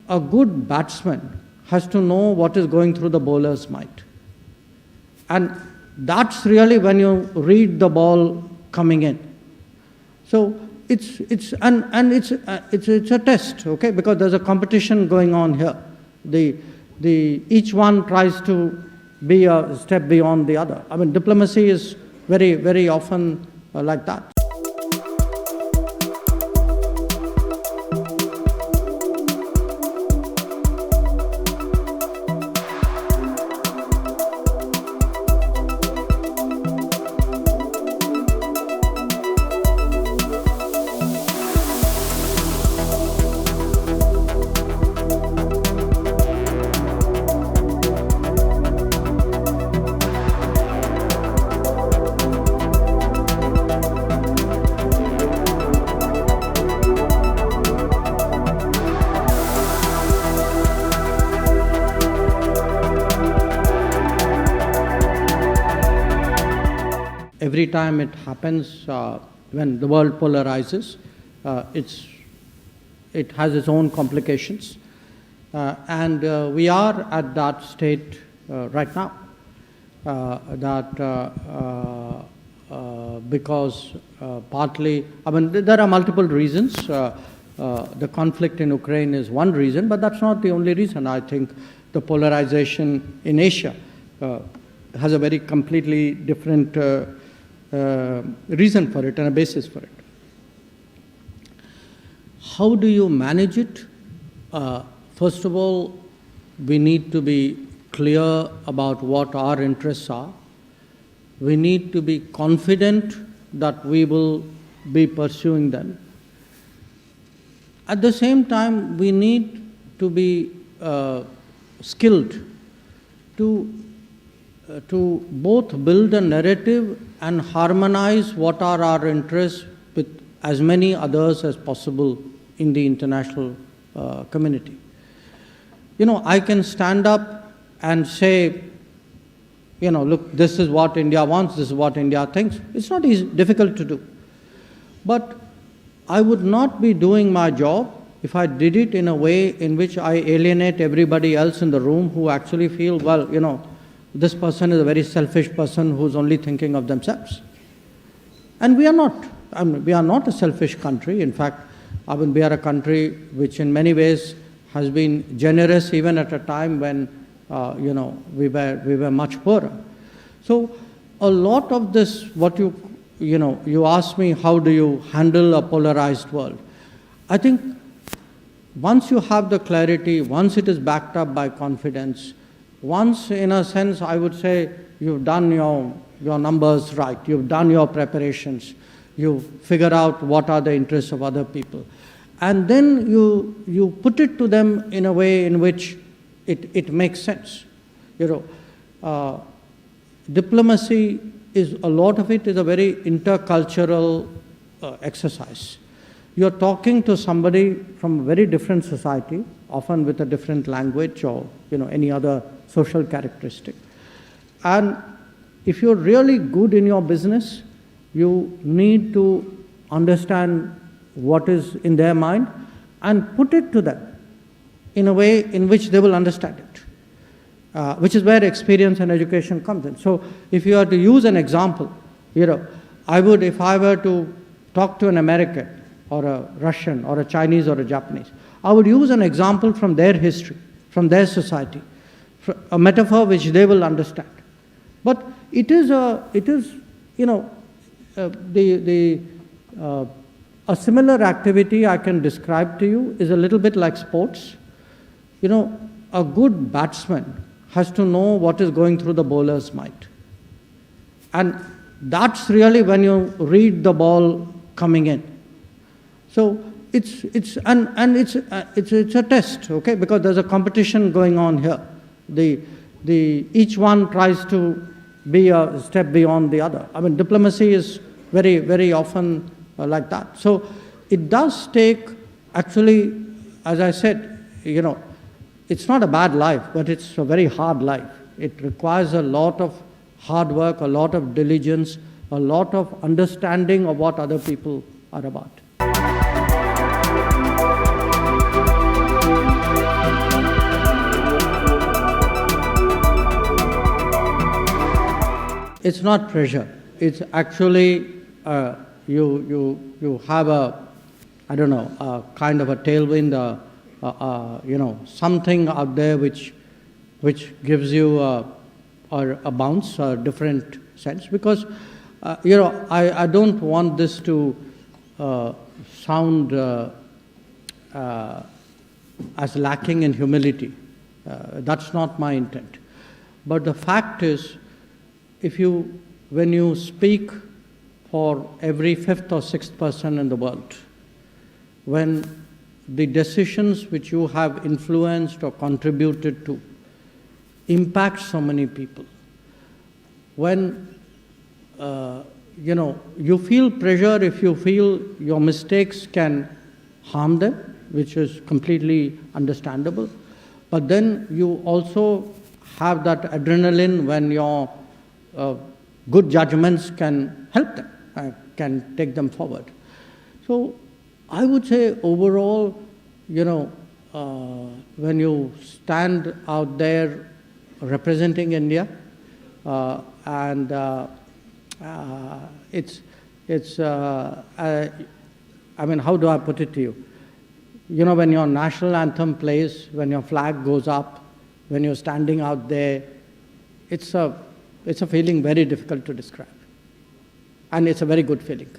a good batsman has to know what is going through the bowler's mind. And that's really when you read the ball coming in. So it's a test, okay? Because there's a competition going on here. Each one tries to be a step beyond the other. I mean, diplomacy is very, very often like that. Every time it happens, when the world polarizes, it has its own complications. And we are at that state right now. Because partly, I mean, there are multiple reasons. The conflict in Ukraine is one reason, but that's not the only reason. I think the polarization in Asia has a very completely different reason for it and a basis for it. How do you manage it? First of all, we need to be clear about what our interests are. We need to be confident that we will be pursuing them. At the same time, we need to be skilled to both build a narrative and harmonize what are our interests with as many others as possible in the international community. You know, I can stand up and say, you know, look, this is what India wants, this is what India thinks. It's not easy, difficult to do. But I would not be doing my job if I did it in a way in which I alienate everybody else in the room who actually feel, well, you know, this person is a very selfish person who's only thinking of themselves. And we are not. I mean, we are not a selfish country. In fact, I mean, we are a country which in many ways has been generous even at a time when, you know, we were much poorer. So a lot of this, what you ask me, how do you handle a polarized world? I think once you have the clarity, once it is backed up by confidence, once, in a sense, I would say you've done your numbers right, you've done your preparations, you figure out what are the interests of other people, and then you put it to them in a way in which it makes sense. You know, diplomacy is, a lot of it is a very intercultural exercise. You're talking to somebody from a very different society, often with a different language or, you know, any other social characteristic. And if you're really good in your business, you need to understand what is in their mind and put it to them in a way in which they will understand it, which is where experience and education comes in. So if you are to use an example, you know, I would, if I were to talk to an American or a Russian or a Chinese or a Japanese, I would use an example from their history, from their society, a metaphor which they will understand. But it is you know, a similar activity I can describe to you is a little bit like sports. You know, a good batsman has to know what is going through the bowler's mind. And that's really when you read the ball coming in. So it's a test, okay? Because there's a competition going on here. Each one tries to be a step beyond the other. I mean, diplomacy is very, very often like that. So it does take, actually, as I said, you know, it's not a bad life, but it's a very hard life. It requires a lot of hard work, a lot of diligence, a lot of understanding of what other people are about. it's not pressure. It's actually you have a, I don't know, a kind of a tailwind, something out there which gives you a bounce, a different sense. Because I don't want this to sound as lacking in humility. That's not my intent. But the fact is, when you speak for every fifth or sixth person in the world, when the decisions which you have influenced or contributed to impact so many people, when you feel pressure if you feel your mistakes can harm them, which is completely understandable, but then you also have that adrenaline when your good judgments can help them, can take them forward. So I would say overall, when you stand out there representing India, and I mean, how do I put it to you? When your national anthem plays, when your flag goes up, when you're standing out there, it's a feeling very difficult to describe. And it's a very good feeling.